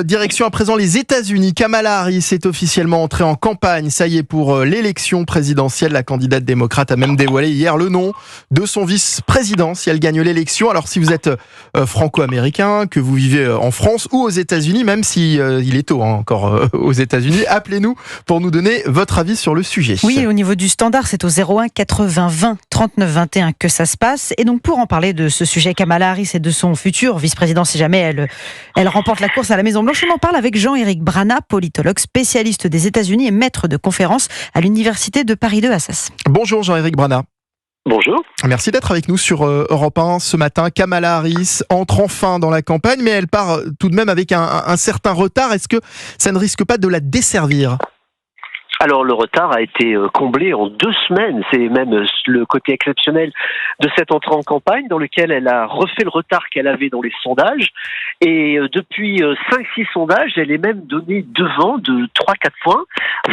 Direction à présent les États-Unis. Kamala Harris est officiellement entrée en campagne. Ça y est, pour l'élection présidentielle. La candidate démocrate a même dévoilé hier le nom de son vice-président si elle gagne l'élection. Alors si vous êtes franco-américain, que vous vivez en France ou aux États-Unis, même si il est tôt encore aux États-Unis, appelez-nous pour nous donner votre avis sur le sujet. Oui, au niveau du standard, c'est au 01 80 20 39 21 que ça se passe. Et donc pour en parler de ce sujet, Kamala Harris et de son futur vice-président, si jamais elle remporte la course à la Maison-Blanche, on en parle avec Jean-Éric Brana, politologue, spécialiste des États-Unis et maître de conférences à l'Université de Paris 2 Assas. Bonjour Jean-Éric Brana. Bonjour. Merci d'être avec nous sur Europe 1 ce matin. Kamala Harris entre enfin dans la campagne, mais elle part tout de même avec un certain retard. Est-ce que ça ne risque pas de la desservir ? Alors le retard a été comblé en 2 semaines, c'est même le côté exceptionnel de cette entrée en campagne dans lequel elle a refait le retard qu'elle avait dans les sondages et depuis 5-6 sondages, elle est même donnée devant de 3-4 points,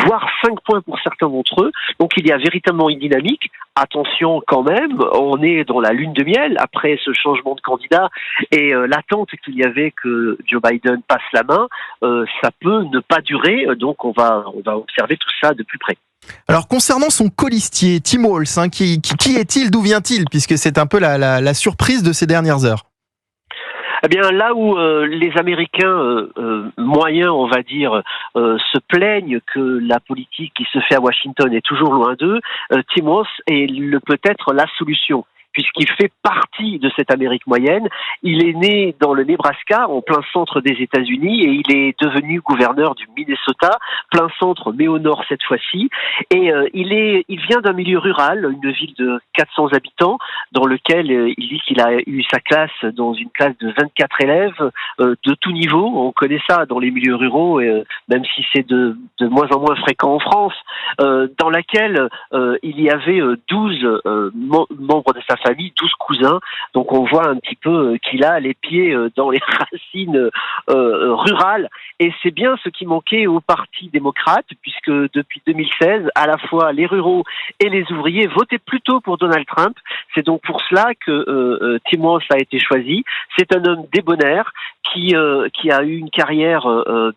voire 5 points pour certains d'entre eux, donc il y a véritablement une dynamique. Attention quand même, on est dans la lune de miel après ce changement de candidat et l'attente qu'il y avait que Joe Biden passe la main, ça peut ne pas durer, donc on va observer tout ça de plus près. Alors concernant son colistier, Tim Walz, qui est-il, d'où vient-il, puisque c'est un peu la surprise de ces dernières heures? Eh bien, là où les Américains moyens, on va dire, se plaignent que la politique qui se fait à Washington est toujours loin d'eux, Tim Walz est peut-être la solution, puisqu'il fait partie de cette Amérique moyenne. Il est né dans le Nebraska, en plein centre des États-Unis, et il est devenu gouverneur du Minnesota, plein centre, mais au nord cette fois-ci. Et il vient d'un milieu rural, une ville de 400 habitants, dans lequel il dit qu'il a eu sa classe dans une classe de 24 élèves de tout niveau. On connaît ça dans les milieux ruraux, même si c'est de moins en moins fréquent en France, dans laquelle il y avait 12 membres de sa famille, 12 cousins, donc on voit un petit peu qu'il a les pieds dans les racines rurales, et c'est bien ce qui manquait au Parti démocrate, puisque depuis 2016, à la fois les ruraux et les ouvriers votaient plutôt pour Donald Trump. C'est donc pour cela que Tim Walz a été choisi. C'est un homme débonnaire qui a eu une carrière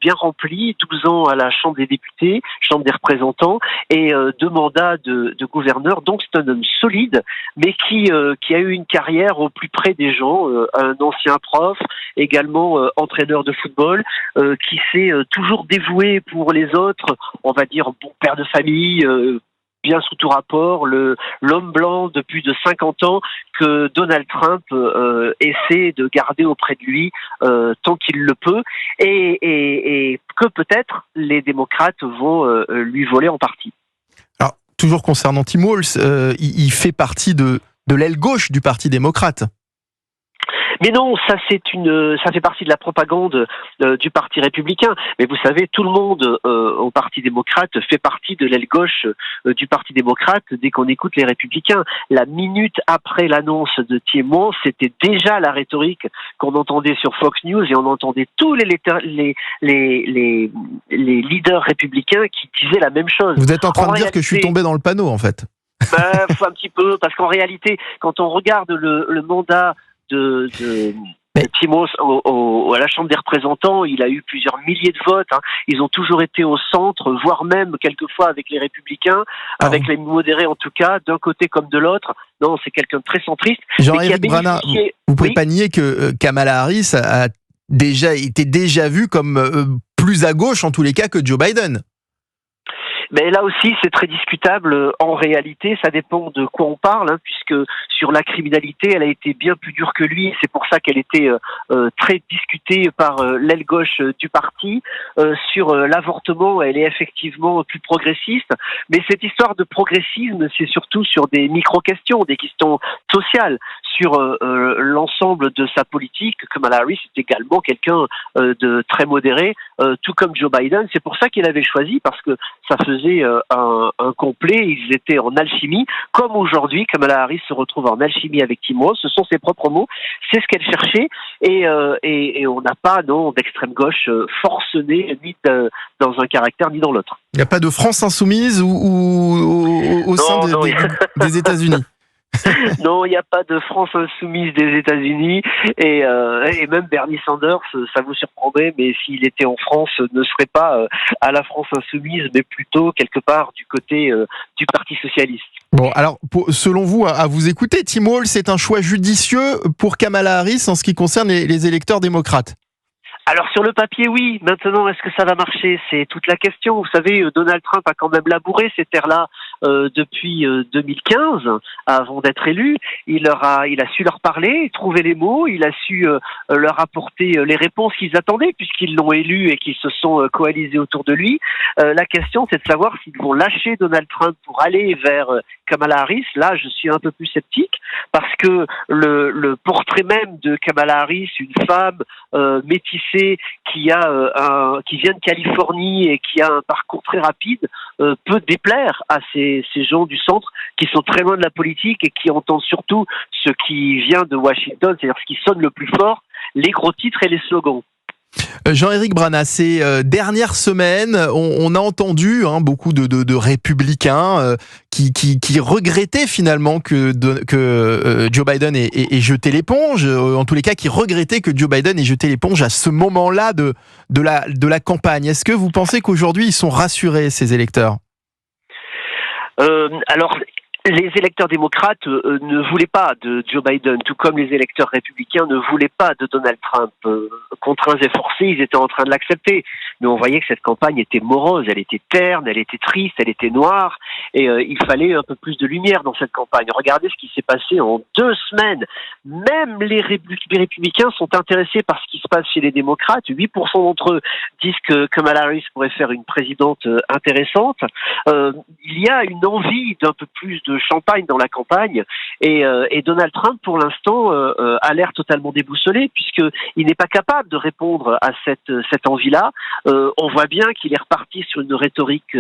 bien remplie, 12 ans à la Chambre des députés, Chambre des représentants, et 2 mandats de gouverneur. Donc c'est un homme solide, mais qui a eu une carrière au plus près des gens, un ancien prof, également entraîneur de football, qui s'est toujours dévoué pour les autres, on va dire bon père de famille, bien sous tout rapport, l'homme blanc de plus de 50 ans que Donald Trump essaie de garder auprès de lui tant qu'il le peut, et que peut-être les démocrates vont lui voler en partie. Alors, toujours concernant Tim Walz, il fait partie de l'aile gauche du Parti démocrate. Mais non, ça fait partie de la propagande du Parti républicain. Mais vous savez, tout le monde au Parti démocrate fait partie de l'aile gauche du Parti démocrate dès qu'on écoute les républicains. La minute après l'annonce de Tim Walz, c'était déjà la rhétorique qu'on entendait sur Fox News, et on entendait tous les leaders républicains qui disaient la même chose. Vous êtes en train de dire que je suis tombé dans le panneau, en fait. Un petit peu, parce qu'en réalité, quand on regarde le mandat de Tim Walz à la Chambre des représentants, il a eu plusieurs milliers de votes. Ils ont toujours été au centre, voire même quelquefois avec les républicains, avec les modérés en tout cas, d'un côté comme de l'autre. Non, c'est quelqu'un de très centriste. Jean-Éric Brana, vous pouvez pas nier que Kamala Harris a été vu comme plus à gauche en tous les cas que Joe Biden. Mais là aussi, c'est très discutable. En réalité, ça dépend de quoi on parle, puisque sur la criminalité, elle a été bien plus dure que lui. C'est pour ça qu'elle était très discutée par l'aile gauche du parti. Sur l'avortement, elle est effectivement plus progressiste. Mais cette histoire de progressisme, c'est surtout sur des micro-questions, des questions sociales. Sur l'ensemble de sa politique, Kamala Harris est également quelqu'un de très modéré, tout comme Joe Biden. C'est pour ça qu'il avait choisi, parce que ça faisait un complet. Ils étaient en alchimie, comme aujourd'hui Kamala Harris se retrouve en alchimie avec Tim Walz. Ce sont ses propres mots, c'est ce qu'elle cherchait, et on n'a pas d'extrême gauche forcenée, ni dans un caractère ni dans l'autre. Il n'y a pas de France insoumise ou au sein des États-Unis? Non, il n'y a pas de France insoumise des États-Unis et même Bernie Sanders, ça vous surprendrait, mais s'il était en France, ne serait pas à la France insoumise, mais plutôt quelque part du côté du Parti socialiste. Bon, alors, selon vous, à vous écouter, Tim Walz, c'est un choix judicieux pour Kamala Harris en ce qui concerne les électeurs démocrates? Alors sur le papier, oui. Maintenant, est-ce que ça va marcher? C'est toute la question. Vous savez, Donald Trump a quand même labouré ces terres-là depuis 2015, avant d'être élu. Il a su leur parler, trouver les mots. Il a su leur apporter les réponses qu'ils attendaient, puisqu'ils l'ont élu et qu'ils se sont coalisés autour de lui. La question, c'est de savoir s'ils vont lâcher Donald Trump pour aller vers Kamala Harris. Là, je suis un peu plus sceptique, parce que le portrait même de Kamala Harris, une femme métissée, qui vient de Californie et qui a un parcours très rapide, peut déplaire à ces gens du centre qui sont très loin de la politique et qui entendent surtout ce qui vient de Washington, c'est-à-dire ce qui sonne le plus fort, les gros titres et les slogans. Jean-Éric Brana, ces dernières semaines, on a entendu beaucoup de républicains qui regrettaient finalement que Joe Biden ait jeté l'éponge, en tous les cas qui regrettaient que Joe Biden ait jeté l'éponge à ce moment-là de la campagne. Est-ce que vous pensez qu'aujourd'hui ils sont rassurés, ces électeurs? Alors, les électeurs démocrates ne voulaient pas de Joe Biden, tout comme les électeurs républicains ne voulaient pas de Donald Trump. Contraints et forcés, ils étaient en train de l'accepter. Mais on voyait que cette campagne était morose, elle était terne, elle était triste, elle était noire, et il fallait un peu plus de lumière dans cette campagne. Regardez ce qui s'est passé en 2 semaines. Même les républicains sont intéressés par ce qui se passe chez les démocrates. 8% d'entre eux disent que Kamala Harris pourrait faire une présidente intéressante. Il y a une envie d'un peu plus de champagne dans la campagne, et Donald Trump pour l'instant a l'air totalement déboussolé, puisqu'il n'est pas capable de répondre à cette envie-là. On voit bien qu'il est reparti sur une rhétorique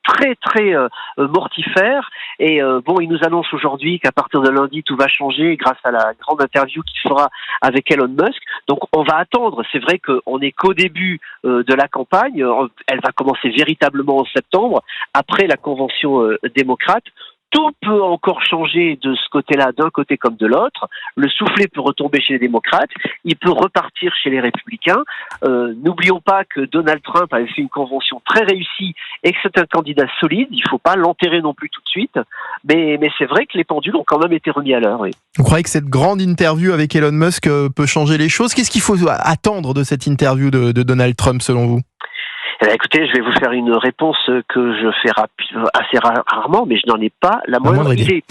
très très mortifère, et il nous annonce aujourd'hui qu'à partir de lundi tout va changer grâce à la grande interview qu'il fera avec Elon Musk. Donc on va attendre. C'est vrai qu'on n'est qu'au début de la campagne. Elle va commencer véritablement en septembre, après la convention démocrate. Tout peut encore changer de ce côté-là, d'un côté comme de l'autre. Le soufflet peut retomber chez les démocrates, il peut repartir chez les républicains. N'oublions pas que Donald Trump avait fait une convention très réussie et que c'est un candidat solide. Il ne faut pas l'enterrer non plus tout de suite. Mais c'est vrai que les pendules ont quand même été remis à l'heure. Oui. Vous croyez que cette grande interview avec Elon Musk peut changer les choses? Qu'est-ce qu'il faut attendre de cette interview de Donald Trump selon vous? Écoutez, je vais vous faire une réponse que je fais assez rarement, mais je n'en ai pas la moindre idée.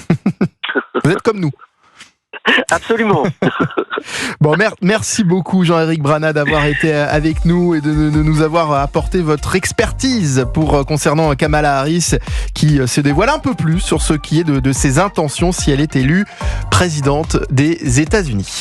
Vous êtes comme nous. Absolument. Bon, merci beaucoup Jean-Éric Brana d'avoir été avec nous et de nous avoir apporté votre expertise concernant Kamala Harris, qui se dévoile un peu plus sur ce qui est de ses intentions si elle est élue présidente des États-Unis.